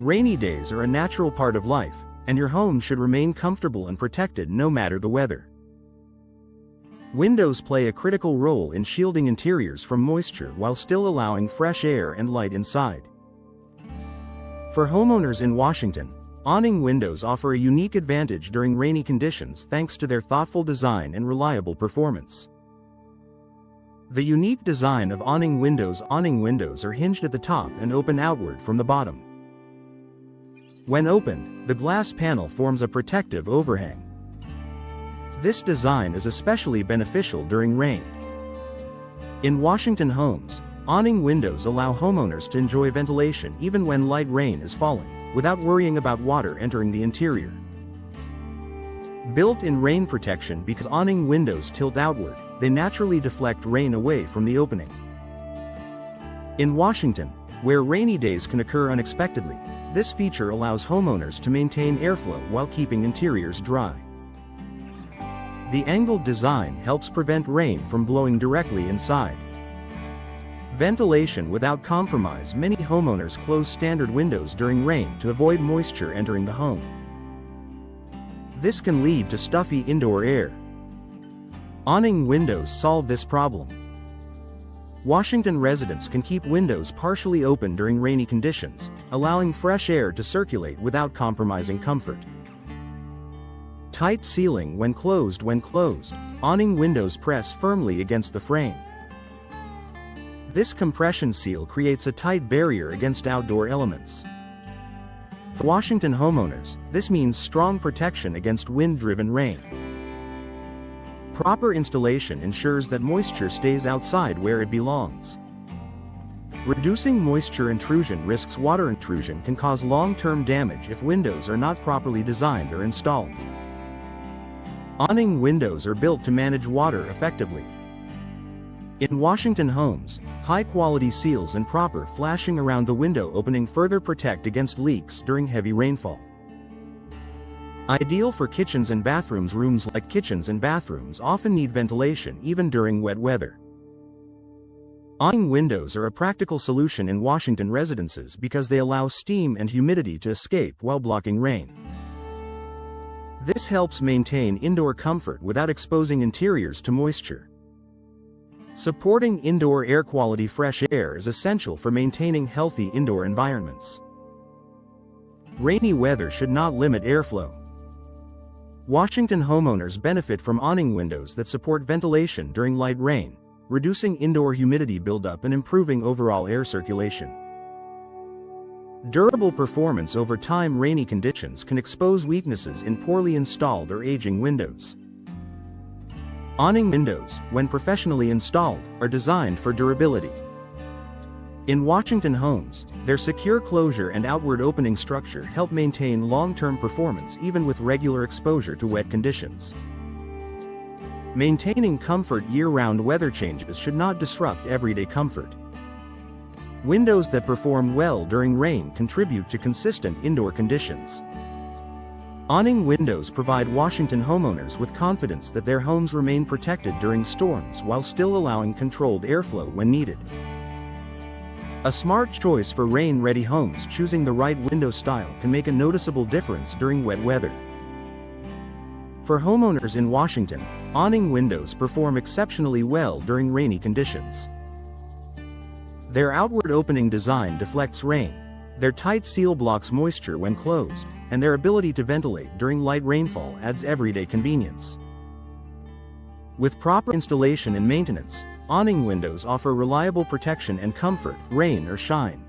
Rainy days are a natural part of life, and your home should remain comfortable and protected no matter the weather. Windows play a critical role in shielding interiors from moisture while still allowing fresh air and light inside. For homeowners in Washington, awning windows offer a unique advantage during rainy conditions thanks to their thoughtful design and reliable performance. The unique design of awning windows are hinged at the top and open outward from the bottom. When opened, the glass panel forms a protective overhang. This design is especially beneficial during rain. In Washington homes, awning windows allow homeowners to enjoy ventilation even when light rain is falling, without worrying about water entering the interior. Built-in rain protection. Because awning windows tilt outward, they naturally deflect rain away from the opening. In Washington, where rainy days can occur unexpectedly, this feature allows homeowners to maintain airflow while keeping interiors dry. The angled design helps prevent rain from blowing directly inside. Ventilation without compromise. Many homeowners close standard windows during rain to avoid moisture entering the home. This can lead to stuffy indoor air. Awning windows solve this problem. Washington residents can keep windows partially open during rainy conditions, allowing fresh air to circulate without compromising comfort. Tight sealing. When closed, awning windows press firmly against the frame. This compression seal creates a tight barrier against outdoor elements. For Washington homeowners, this means strong protection against wind-driven rain. Proper installation ensures that moisture stays outside where it belongs. Reducing moisture intrusion risks. Water intrusion can cause long-term damage if windows are not properly designed or installed. Awning windows are built to manage water effectively. In Washington homes, high-quality seals and proper flashing around the window opening further protect against leaks during heavy rainfall. Ideal for kitchens and bathrooms. Rooms like kitchens and bathrooms often need ventilation even during wet weather. Awning windows are a practical solution in Washington residences because they allow steam and humidity to escape while blocking rain. This helps maintain indoor comfort without exposing interiors to moisture. Supporting indoor air quality. Fresh air is essential for maintaining healthy indoor environments. Rainy weather should not limit airflow. Washington homeowners benefit from awning windows that support ventilation during light rain, reducing indoor humidity buildup and improving overall air circulation. Durable performance over time. Rainy conditions can expose weaknesses in poorly installed or aging windows. Awning windows, when professionally installed, are designed for durability. In Washington homes, their secure closure and outward opening structure help maintain long-term performance even with regular exposure to wet conditions. Maintaining comfort year-round. Weather changes should not disrupt everyday comfort. Windows that perform well during rain contribute to consistent indoor conditions. Awning windows provide Washington homeowners with confidence that their homes remain protected during storms while still allowing controlled airflow when needed. A smart choice for rain-ready homes. Choosing the right window style can make a noticeable difference during wet weather. For homeowners in Washington, awning windows perform exceptionally well during rainy conditions. Their outward opening design deflects rain, their tight seal blocks moisture when closed, and their ability to ventilate during light rainfall adds everyday convenience. With proper installation and maintenance, awning windows offer reliable protection and comfort, rain or shine.